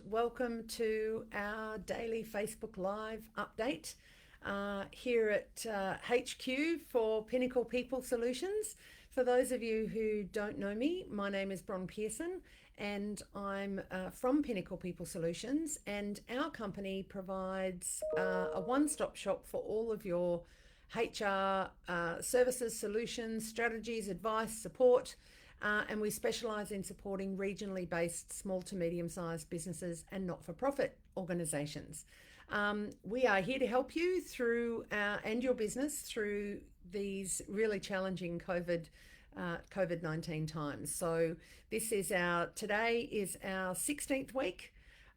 Welcome to our daily Facebook Live update here at HQ for Pinnacle People Solutions. For those of you who don't know me, my name is Bronwyn Pearson and I'm from Pinnacle People Solutions, and our company provides a one-stop shop for all of your HR services, solutions, strategies, advice, support. And we specialise in supporting regionally based small to medium sized businesses and not for profit organisations. We are here to help you through and your business through these really challenging COVID-19 times. So today is our 16th week.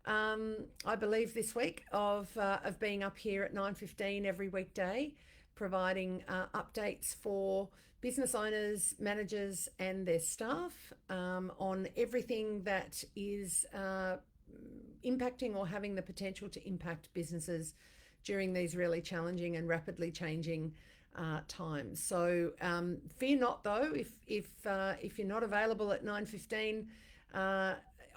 I believe this week of being up here at 9:15 every weekday, providing updates for business owners, managers, and their staff on everything that is impacting or having the potential to impact businesses during these really challenging and rapidly changing times. So fear not, though, if you're not available at 9:15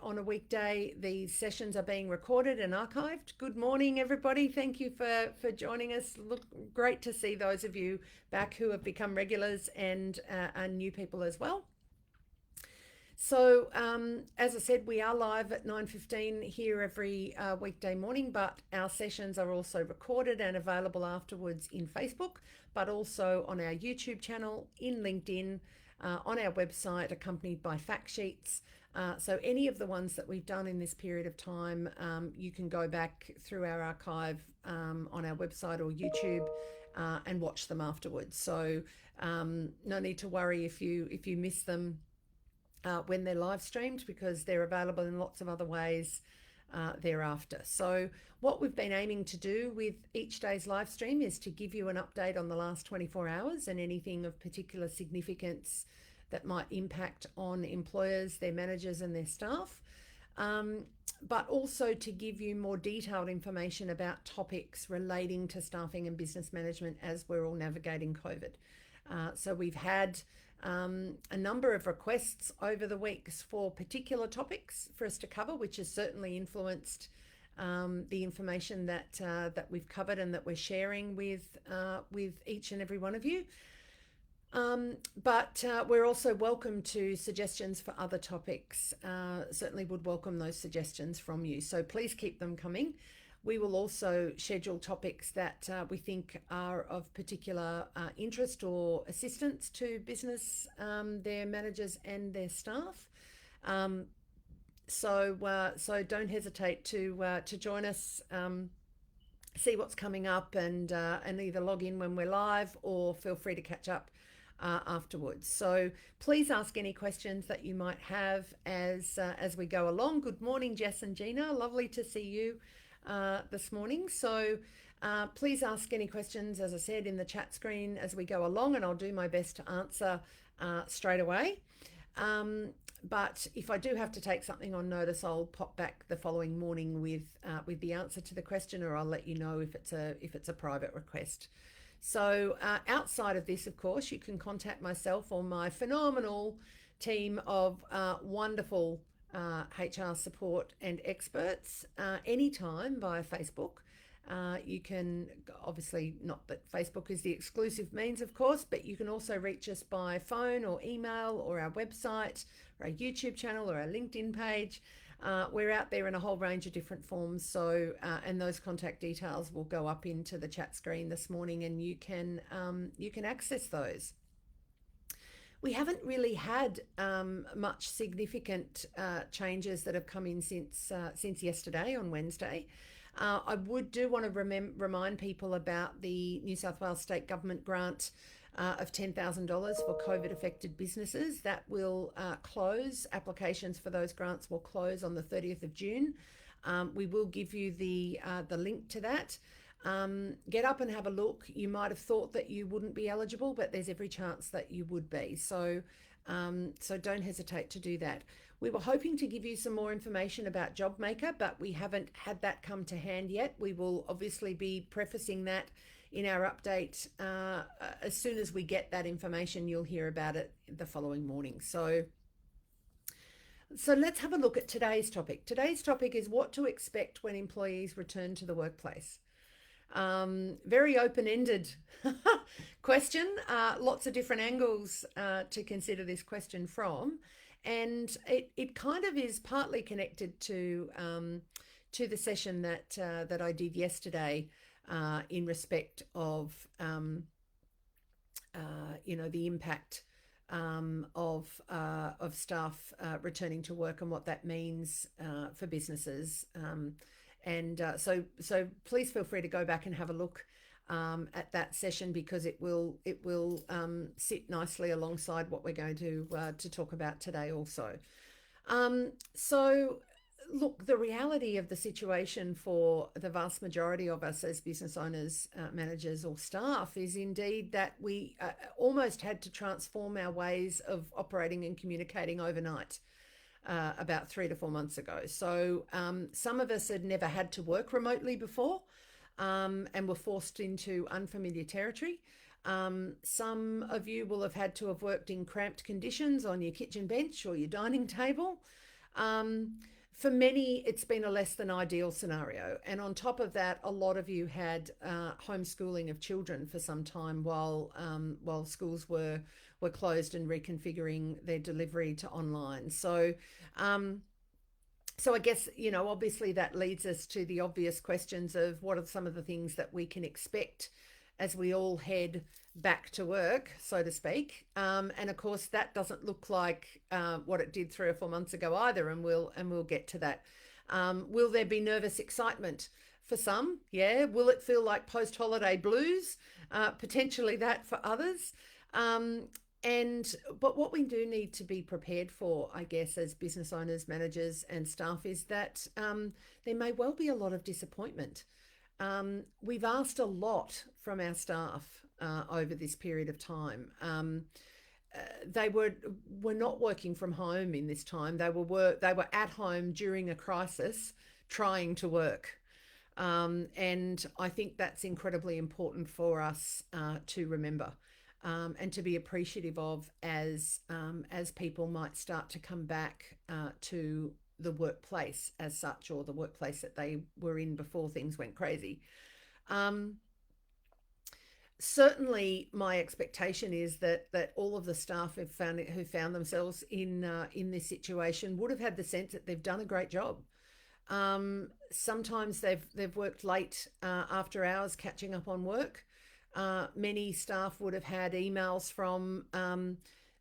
on a weekday, these sessions are being recorded and archived. Good morning, everybody. Thank you for joining us. Look, great to see those of you back who have become regulars and new people as well. So as I said, we are live at 9:15 here every weekday morning, but our sessions are also recorded and available afterwards in Facebook, but also on our YouTube channel, in LinkedIn, on our website, accompanied by fact sheets. So any of the ones that we've done in this period of time, you can go back through our archive on our website or YouTube and watch them afterwards. So no need to worry if you miss them when they're live streamed, because they're available in lots of other ways thereafter. So what we've been aiming to do with each day's live stream is to give you an update on the last 24 hours and anything of particular significance that might impact on employers, their managers, and their staff, but also to give you more detailed information about topics relating to staffing and business management as we're all navigating COVID. So we've had a number of requests over the weeks for particular topics for us to cover, which has certainly influenced the information that we've covered and that we're sharing with each and every one of you. But we're also welcome to suggestions for other topics. Certainly would welcome those suggestions from you. So please keep them coming. We will also schedule topics that we think are of particular interest or assistance to business, their managers and their staff. So don't hesitate to join us. See what's coming up and either log in when we're live or feel free to catch up afterwards. So please ask any questions that you might have as we go along. Good morning, Jess and Gina. Lovely to see you this morning. So please ask any questions, as I said, in the chat screen as we go along, and I'll do my best to answer straight away. But if I do have to take something on notice, I'll pop back the following morning with the answer to the question, or I'll let you know if it's a private request. So outside of this, of course, you can contact myself or my phenomenal team of wonderful HR support and experts anytime via Facebook. You can, obviously not that Facebook is the exclusive means, of course, but you can also reach us by phone or email or our website or our YouTube channel or our LinkedIn page. We're out there in a whole range of different forms. So, and those contact details will go up into the chat screen this morning, and you can access those. We haven't really had much significant changes that have come in since yesterday on Wednesday. I do want to remind people about the New South Wales State Government grant of $10,000 for COVID-affected businesses. That will close. Applications for those grants will close on the 30th of June. We will give you the link to that. Get up and have a look. You might have thought that you wouldn't be eligible, but there's every chance that you would be. So don't hesitate to do that. We were hoping to give you some more information about JobMaker, but we haven't had that come to hand yet. We will obviously be prefacing that in our update. As soon as we get that information, you'll hear about it the following morning. So So let's have a look at today's topic. Today's topic is what to expect when employees return to the workplace. Very open-ended question. Lots of different angles to consider this question from, and it kind of is partly connected to the session that I did yesterday in respect of the impact of staff returning to work and what that means for businesses. So please feel free to go back and have a look at that session, because it will sit nicely alongside what we're going to talk about today also. So look, the reality of the situation for the vast majority of us as business owners, managers, or staff is indeed that we almost had to transform our ways of operating and communicating overnight. About 3 to 4 months ago. So some of us had never had to work remotely before, and were forced into unfamiliar territory. Some of you will have had to have worked in cramped conditions on your kitchen bench or your dining table. For many, it's been a less than ideal scenario. And on top of that, a lot of you had homeschooling of children for some time while schools were closed and reconfiguring their delivery to online. So I guess, obviously that leads us to the obvious questions of what are some of the things that we can expect as we all head back to work, so to speak. And of course, that doesn't look like what it did 3 or 4 months ago either, and we'll get to that. Will there be nervous excitement for some? Yeah. Will it feel like post-holiday blues? Potentially that for others. But what we do need to be prepared for, I guess, as business owners, managers, and staff, is that there may well be a lot of disappointment. We've asked a lot from our staff over this period of time. They were not working from home in this time. They were at home during a crisis, trying to work. And I think that's incredibly important for us to remember. And to be appreciative of as people might start to come back to the workplace as such, or the workplace that they were in before things went crazy. Certainly, my expectation is that all of the staff who found themselves in this situation would have had the sense that they've done a great job. Sometimes they've worked late after hours catching up on work. Many staff would have had emails from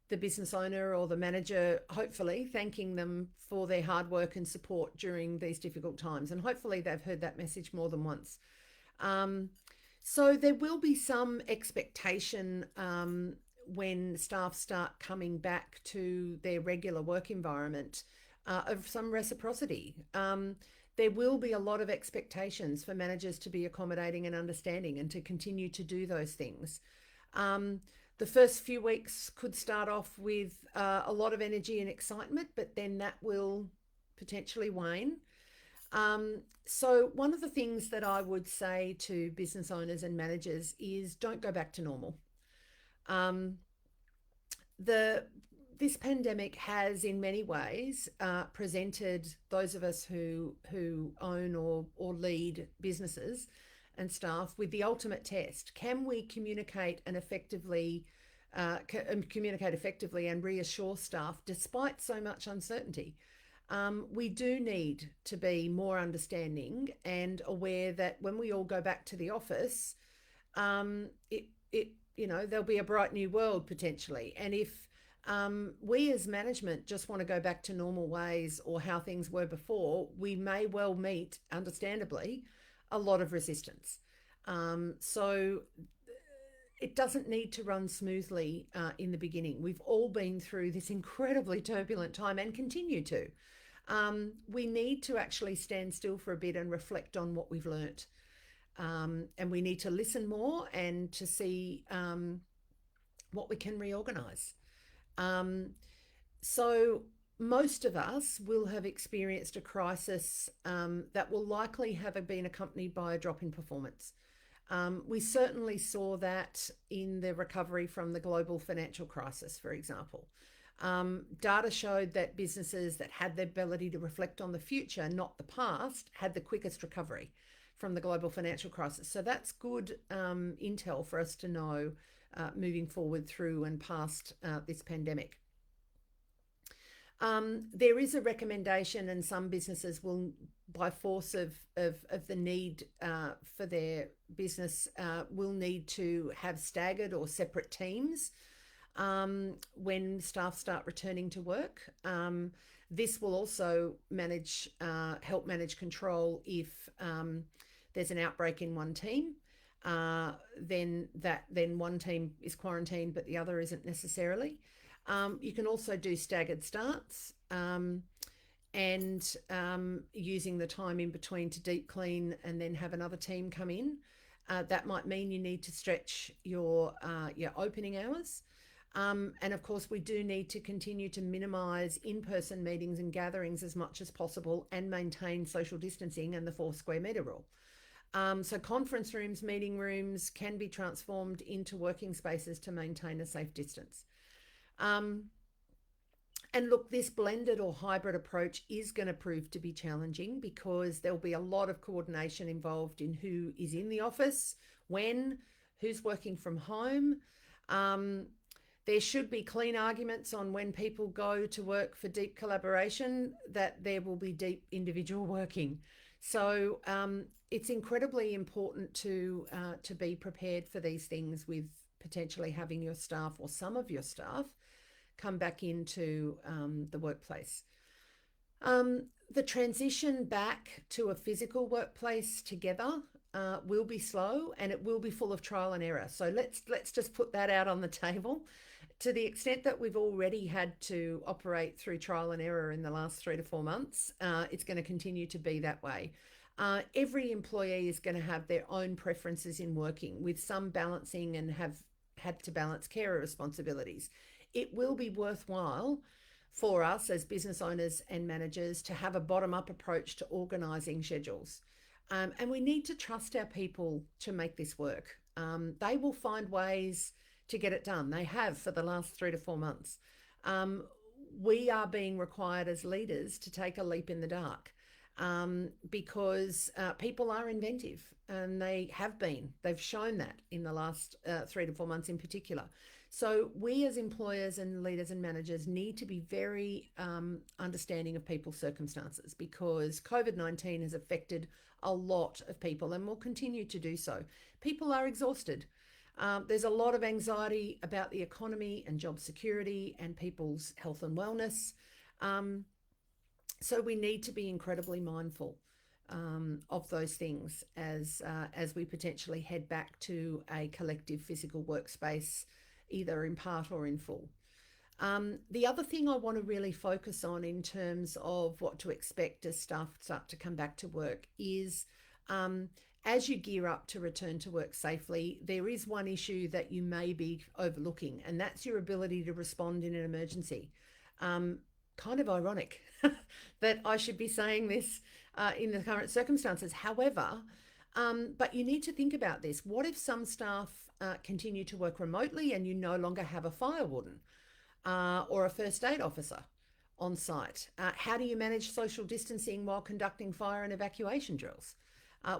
the business owner or the manager, hopefully thanking them for their hard work and support during these difficult times. And hopefully they've heard that message more than once. So there will be some expectation when staff start coming back to their regular work environment of some reciprocity. There will be a lot of expectations for managers to be accommodating and understanding and to continue to do those things. The first few weeks could start off with a lot of energy and excitement, but then that will potentially wane. So one of the things that I would say to business owners and managers is don't go back to normal. This pandemic has, in many ways, presented those of us who own or lead businesses and staff with the ultimate test. Can we communicate effectively and reassure staff despite so much uncertainty? We do need to be more understanding and aware that when we all go back to the office, there'll be a bright new world potentially. And if we as management just want to go back to normal ways or how things were before, we may well meet, understandably, a lot of resistance. So it doesn't need to run smoothly in the beginning. We've all been through this incredibly turbulent time and continue to. We need to actually stand still for a bit and reflect on what we've learnt. And we need to listen more and to see what we can reorganise. So most of us will have experienced a crisis that will likely have been accompanied by a drop in performance. We certainly saw that in the recovery from the global financial crisis, for example. Data showed that businesses that had the ability to reflect on the future, not the past, had the quickest recovery from the global financial crisis. So that's good intel for us to know moving forward through and past this pandemic. There is a recommendation, and some businesses will, by force of the need for their business, will need to have staggered or separate teams when staff start returning to work. This will also help manage control if there's an outbreak in one team. Then one team is quarantined, but the other isn't necessarily. You can also do staggered starts and using the time in between to deep clean and then have another team come in. That might mean you need to stretch your opening hours. And of course, we do need to continue to minimise in-person meetings and gatherings as much as possible and maintain social distancing and the 4 square metre rule. So conference rooms, meeting rooms can be transformed into working spaces to maintain a safe distance. And look, this blended or hybrid approach is going to prove to be challenging because there'll be a lot of coordination involved in who is in the office, when, who's working from home. There should be clean arguments on when people go to work for deep collaboration, that there will be deep individual working. So it's incredibly important to be prepared for these things, with potentially having your staff or some of your staff come back into the workplace. The transition back to a physical workplace together will be slow, and it will be full of trial and error. So let's just put that out on the table. To the extent that we've already had to operate through trial and error in the last 3 to 4 months, it's going to continue to be that way. Every employee is going to have their own preferences in working, with some balancing and have had to balance carer responsibilities. It will be worthwhile for us as business owners and managers to have a bottom-up approach to organising schedules. And we need to trust our people to make this work. They will find ways to get it done. They have for the last 3 to 4 months. We are being required as leaders to take a leap in the dark because people are inventive, and they have been. They've shown that in the last 3 to 4 months in particular. So we as employers and leaders and managers need to be very understanding of people's circumstances, because COVID-19 has affected a lot of people and will continue to do so. People are exhausted. There's a lot of anxiety about the economy and job security and people's health and wellness. So we need to be incredibly mindful of those things as we potentially head back to a collective physical workspace, either in part or in full. The other thing I want to really focus on in terms of what to expect as staff start to come back to work is as you gear up to return to work safely, there is one issue that you may be overlooking, and that's your ability to respond in an emergency. Kind of ironic that I should be saying this in the current circumstances. However, but you need to think about this. What if some staff continue to work remotely and you no longer have a fire warden or a first aid officer on site? How do you manage social distancing while conducting fire and evacuation drills?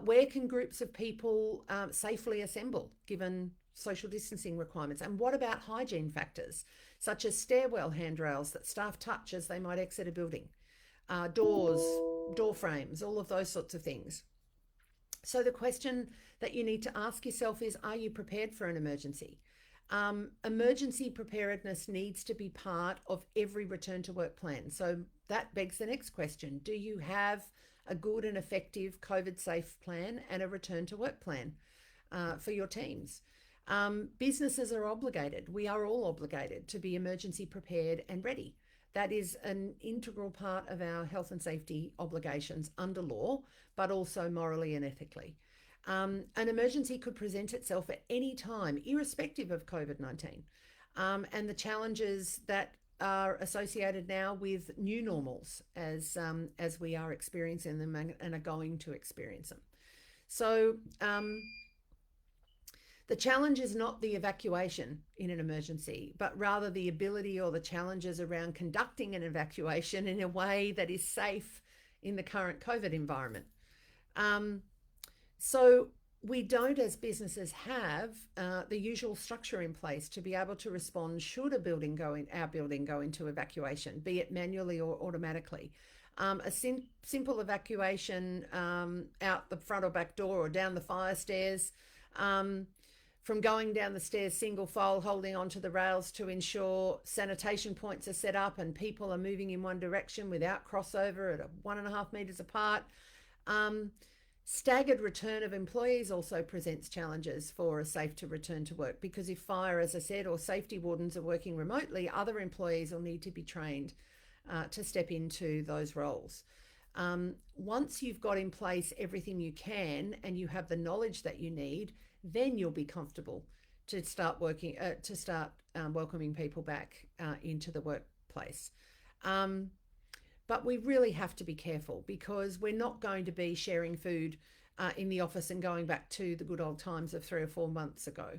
Where can groups of people safely assemble given social distancing requirements? And what about hygiene factors, such as stairwell handrails that staff touch as they might exit a building, doors, door frames, all of those sorts of things? So the question that you need to ask yourself is, are you prepared for an emergency? Emergency preparedness needs to be part of every return to work plan. So that begs the next question. Do you have a good and effective COVID safe plan and a return to work plan for your teams? Businesses are obligated. We are all obligated to be emergency prepared and ready. That is an integral part of our health and safety obligations under law, but also morally and ethically. An emergency could present itself at any time, irrespective of COVID-19, and the challenges that are associated now with new normals as we are experiencing them and are going to experience them. So The challenge is not the evacuation in an emergency, but rather the ability or the challenges around conducting an evacuation in a way that is safe in the current COVID environment. So we don't, as businesses, have the usual structure in place to be able to respond should our building go into evacuation, be it manually or automatically. A simple evacuation out the front or back door or down the fire stairs, from going down the stairs single file, holding onto the rails to ensure sanitation points are set up and people are moving in one direction without crossover at 1.5 meters apart. Staggered return of employees also presents challenges for a safe to return to work, because if fire, as I said, or safety wardens are working remotely, other employees will need to be trained to step into those roles. Once you've got in place everything you can and you have the knowledge that you need, then you'll be comfortable to start welcoming people back into the workplace. But we really have to be careful, because we're not going to be sharing food in the office and going back to the good old times of 3 or 4 months ago.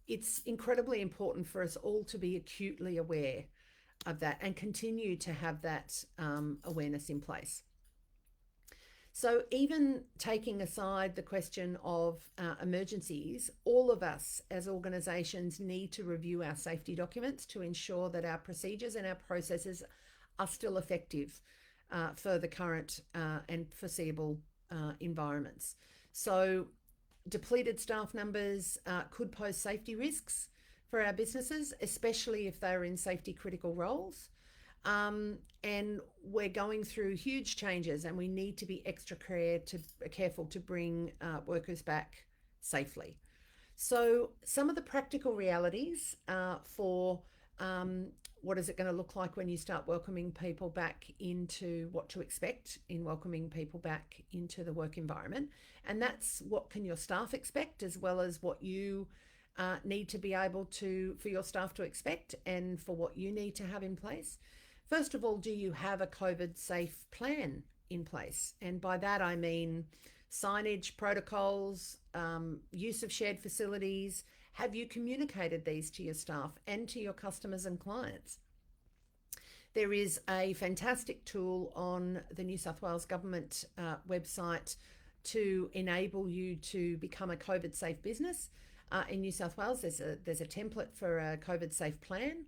It's incredibly important for us all to be acutely aware of that and continue to have that awareness in place. So even taking aside the question of emergencies, all of us as organisations need to review our safety documents to ensure that our procedures and our processes are still effective for the current and foreseeable environments. So depleted staff numbers could pose safety risks for our businesses, especially if they're in safety critical roles. And we're going through huge changes, and we need to be extra careful to bring workers back safely. So some of the practical realities for what is it going to look like when you start welcoming people back into what to expect in welcoming people back into the work environment. And that's what can your staff expect, as well as what you need to be able to, for your staff to expect, and for what you need to have in place. First of all, do you have a COVID safe plan in place? And by that, I mean signage, protocols, use of shared facilities. Have you communicated these to your staff and to your customers and clients? There is a fantastic tool on the New South Wales Government website to enable you to become a COVID safe business. In New South Wales, there's a template for a COVID safe plan,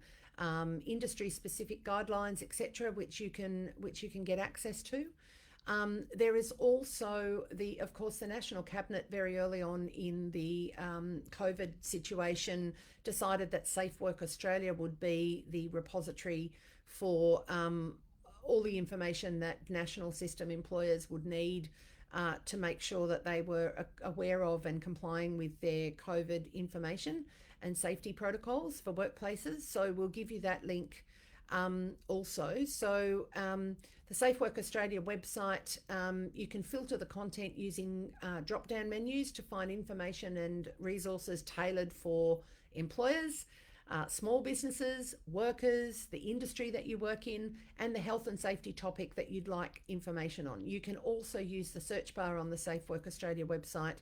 industry specific guidelines, etc., which you can get access to. There is also of course, the National Cabinet very early on in the COVID situation decided that Safe Work Australia would be the repository for all the information that national system employers would need to make sure that they were aware of and complying with their COVID information and safety protocols for workplaces. So we'll give you that link also. So the Safe Work Australia website, you can filter the content using drop-down menus to find information and resources tailored for employers, small businesses, workers, the industry that you work in, and the health and safety topic that you'd like information on. You can also use the search bar on the Safe Work Australia website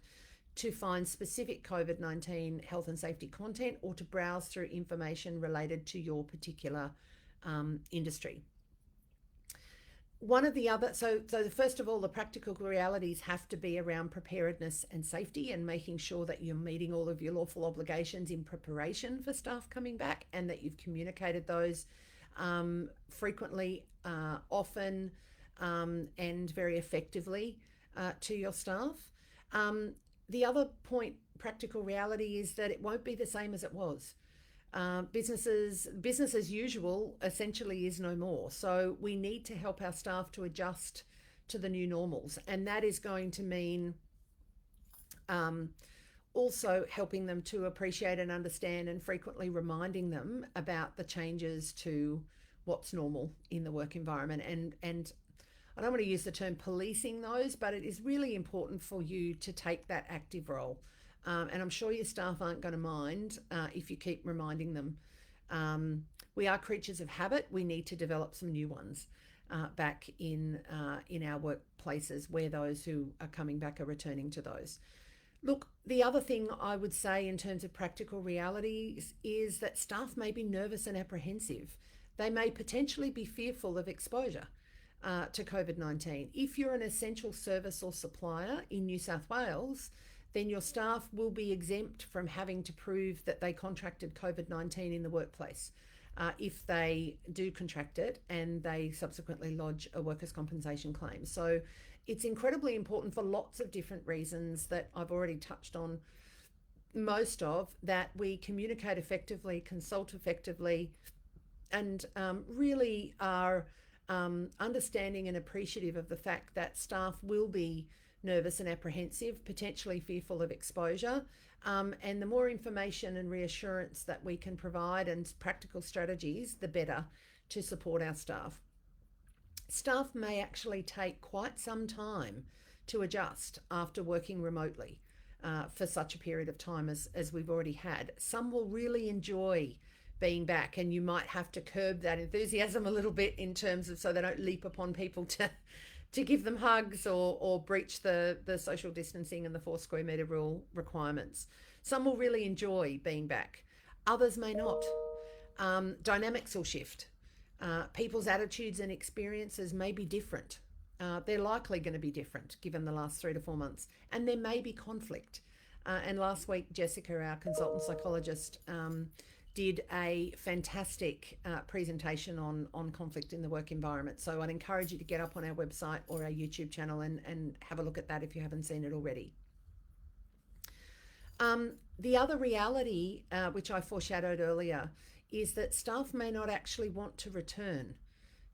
to find specific COVID-19 health and safety content, or to browse through information related to your particular industry. One of the other, so first of all, the practical realities have to be around preparedness and safety, and making sure that you're meeting all of your lawful obligations in preparation for staff coming back, and that you've communicated those frequently, often, and very effectively to your staff. The other point, practical reality, is that it won't be the same as it was. Business as usual essentially is no more. So we need to help our staff to adjust to the new normals. And that is going to mean also helping them to appreciate and understand, and frequently reminding them about the changes to what's normal in the work environment. And I don't want to use the term policing those, but it is really important for you to take that active role. And I'm sure your staff aren't going to mind if you keep reminding them. We are creatures of habit. We need to develop some new ones back in our workplaces, where those who are coming back are returning to those. Look, the other thing I would say in terms of practical realities is that staff may be nervous and apprehensive. They may potentially be fearful of exposure to COVID-19. If you're an essential service or supplier in New South Wales, then your staff will be exempt from having to prove that they contracted COVID-19 in the workplace. If they do contract it and they subsequently lodge a workers' compensation claim. So it's incredibly important for lots of different reasons that I've already touched on most of, that we communicate effectively, consult effectively, and really are understanding and appreciative of the fact that staff will be nervous and apprehensive, potentially fearful of exposure. And the more information and reassurance that we can provide and practical strategies, the better to support our staff. Staff may actually take quite some time to adjust after working remotely for such a period of time as we've already had. Some will really enjoy being back, and you might have to curb that enthusiasm a little bit in terms of so they don't leap upon people to give them hugs or breach the social distancing and the 4 square metre rule requirements. Some will really enjoy being back. Others may not. Dynamics will shift. People's attitudes and experiences may be different. They're likely going to be different given the last 3 to 4 months. And there may be conflict. And last week, Jessica, our consultant psychologist, did a fantastic presentation on conflict in the work environment. So I'd encourage you to get up on our website or our YouTube channel and have a look at that if you haven't seen it already. The other reality, which I foreshadowed earlier, is that staff may not actually want to return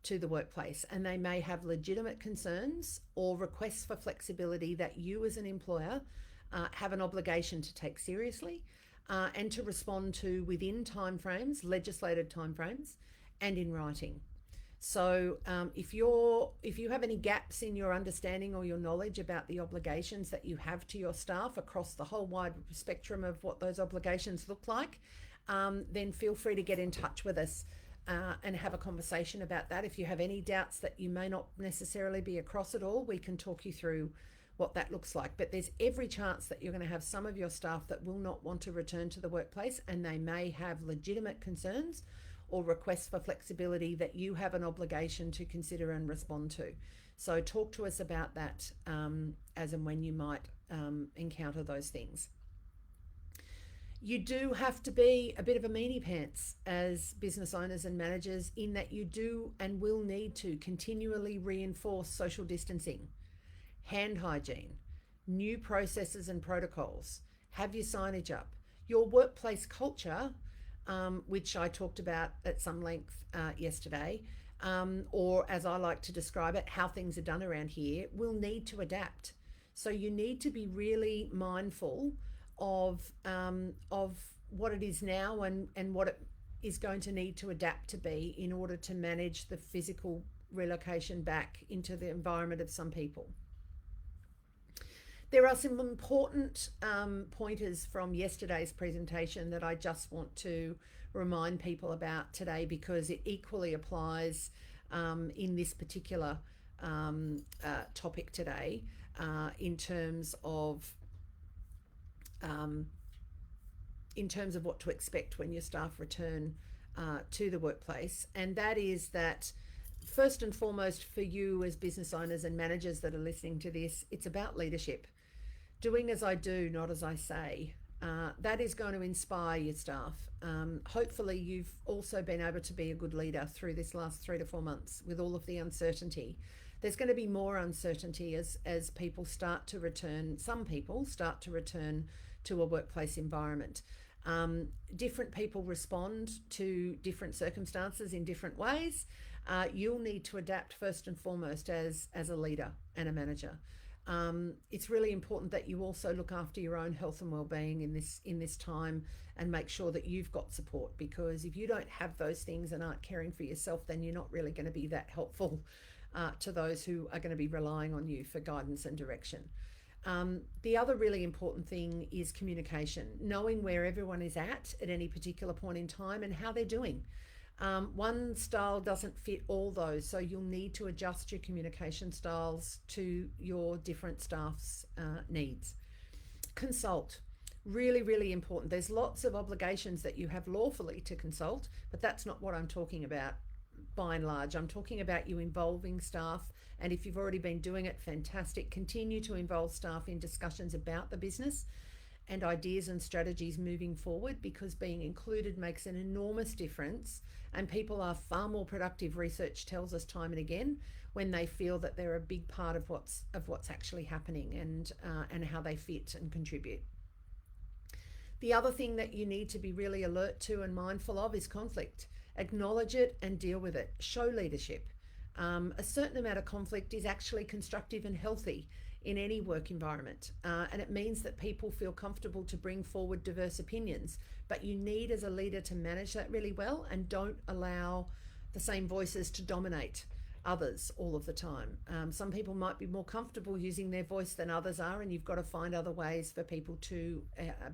to the workplace, and they may have legitimate concerns or requests for flexibility that you as an employer have an obligation to take seriously and to respond to within timeframes, legislated timeframes, and in writing. So if you have any gaps in your understanding or your knowledge about the obligations that you have to your staff across the whole wide spectrum of what those obligations look like, then feel free to get in touch with us and have a conversation about that. If you have any doubts that you may not necessarily be across at all, we can talk you through what that looks like. But there's every chance that you're going to have some of your staff that will not want to return to the workplace, and they may have legitimate concerns or requests for flexibility that you have an obligation to consider and respond to. So talk to us about that as and when you might encounter those things. You do have to be a bit of a meanie pants as business owners and managers, in that you do and will need to continually reinforce social distancing, hand hygiene, new processes and protocols, have your signage up, your workplace culture, which I talked about at some length yesterday, or as I like to describe it, how things are done around here, will need to adapt. So you need to be really mindful of what it is now and what it is going to need to adapt to be in order to manage the physical relocation back into the environment of some people. There are some important pointers from yesterday's presentation that I just want to remind people about today, because it equally applies in this particular topic today in terms of what to expect when your staff return to the workplace. And that is that, first and foremost, for you as business owners and managers that are listening to this, it's about leadership. Doing as I do, not as I say. That is going to inspire your staff. Hopefully you've also been able to be a good leader through this last 3 to 4 months with all of the uncertainty. There's going to be more uncertainty as people start to return, some people start to return to a workplace environment. Different people respond to different circumstances in different ways. You'll need to adapt first and foremost as a leader and a manager. It's really important that you also look after your own health and well-being in this time, and make sure that you've got support, because if you don't have those things and aren't caring for yourself, then you're not really going to be that helpful to those who are going to be relying on you for guidance and direction. The other really important thing is communication, knowing where everyone is at any particular point in time and how they're doing. One style doesn't fit all those, so you'll need to adjust your communication styles to your different staff's needs. Consult. Really, really important. There's lots of obligations that you have lawfully to consult, but that's not what I'm talking about by and large. I'm talking about you involving staff. And if you've already been doing it, fantastic. Continue to involve staff in discussions about the business and ideas and strategies moving forward, because being included makes an enormous difference, and people are far more productive, research tells us time and again, when they feel that they're a big part of what's actually happening, and how they fit and contribute. The other thing that you need to be really alert to and mindful of is conflict. Acknowledge it and deal with it. Show leadership. A certain amount of conflict is actually constructive and healthy in any work environment, and it means that people feel comfortable to bring forward diverse opinions. But you need, as a leader, to manage that really well, and don't allow the same voices to dominate others all of the time. Some people might be more comfortable using their voice than others are, and you've got to find other ways for people to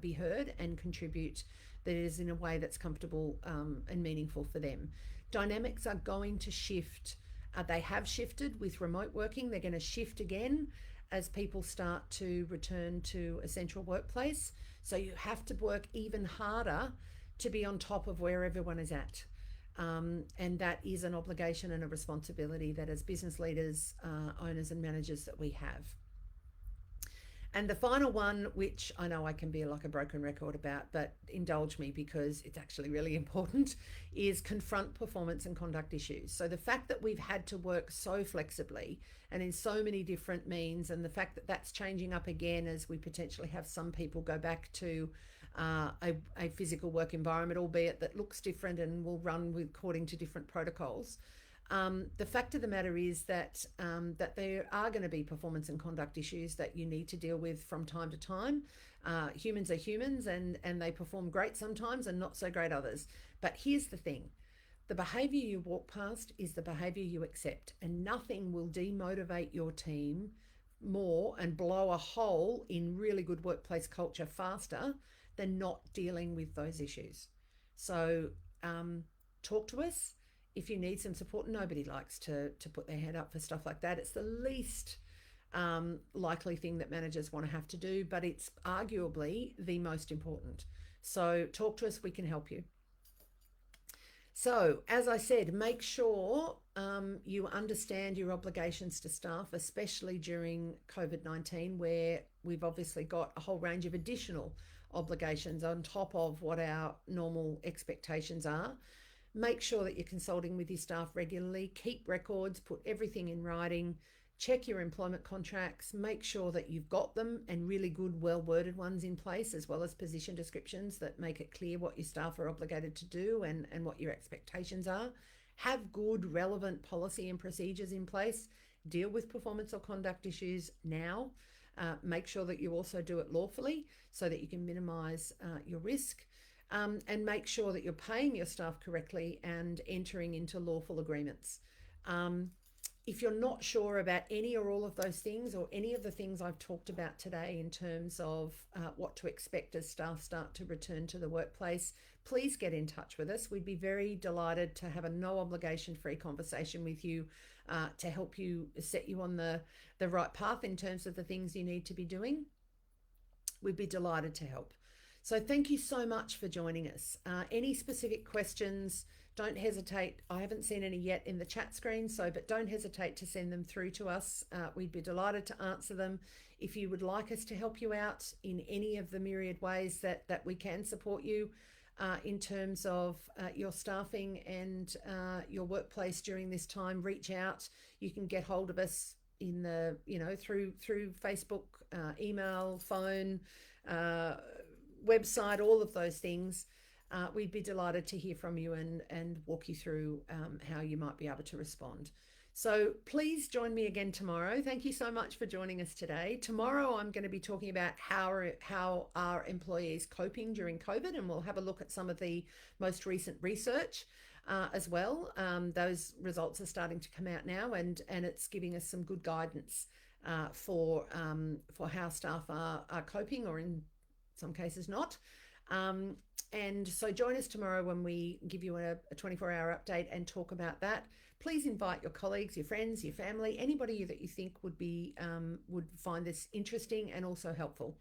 be heard and contribute that is in a way that's comfortable and meaningful for them. Dynamics are going to shift. They have shifted with remote working. They're going to shift again as people start to return to a central workplace. So you have to work even harder to be on top of where everyone is at. And that is an obligation and a responsibility that, as business leaders, owners and managers, that we have. And the final one, which I know I can be like a broken record about, but indulge me because it's actually really important, is confront performance and conduct issues. So the fact that we've had to work so flexibly and in so many different means, and the fact that that's changing up again as we potentially have some people go back to a physical work environment, albeit that looks different and will run according to different protocols. The fact of the matter is that there are going to be performance and conduct issues that you need to deal with from time to time. Humans are humans, and they perform great sometimes and not so great others. But here's the thing. The behaviour you walk past is the behaviour you accept, and nothing will demotivate your team more and blow a hole in really good workplace culture faster than not dealing with those issues. So talk to us. If you need some support, nobody likes to put their hand up for stuff like that. It's the least likely thing that managers want to have to do, but it's arguably the most important. So talk to us, we can help you. So, as I said, make sure you understand your obligations to staff, especially during COVID-19, where we've obviously got a whole range of additional obligations on top of what our normal expectations are. Make sure that you're consulting with your staff regularly. Keep records, put everything in writing, check your employment contracts, make sure that you've got them, and really good, well-worded ones in place, as well as position descriptions that make it clear what your staff are obligated to do and what your expectations are. Have good, relevant policy and procedures in place. Deal with performance or conduct issues now. Make sure that you also do it lawfully so that you can minimise your risk. And make sure that you're paying your staff correctly and entering into lawful agreements. If you're not sure about any or all of those things, or any of the things I've talked about today in terms of what to expect as staff start to return to the workplace, please get in touch with us. We'd be very delighted to have a no obligation free conversation with you to help you set you on the right path in terms of the things you need to be doing. We'd be delighted to help. So thank you so much for joining us. Any specific questions, don't hesitate. I haven't seen any yet in the chat screen, but don't hesitate to send them through to us. We'd be delighted to answer them. If you would like us to help you out in any of the myriad ways that we can support you in terms of your staffing and your workplace during this time, reach out. You can get hold of us in the, through Facebook, email, phone, website, all of those things. We'd be delighted to hear from you and walk you through how you might be able to respond. So please join me again tomorrow. Thank you so much for joining us today. Tomorrow I'm going to be talking about how are employees coping during COVID, and we'll have a look at some of the most recent research as well. Those results are starting to come out now, and it's giving us some good guidance for how staff are coping, or in some cases not. And so join us tomorrow when we give you a 24-hour update and talk about that. Please invite your colleagues, your friends, your family, anybody that you think would find this interesting and also helpful.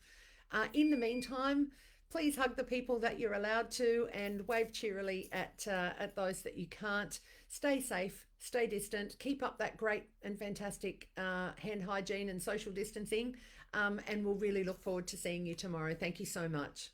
In the meantime, please hug the people that you're allowed to and wave cheerily at those that you can't. Stay safe, stay distant, keep up that great and fantastic hand hygiene and social distancing, and we'll really look forward to seeing you tomorrow. Thank you so much.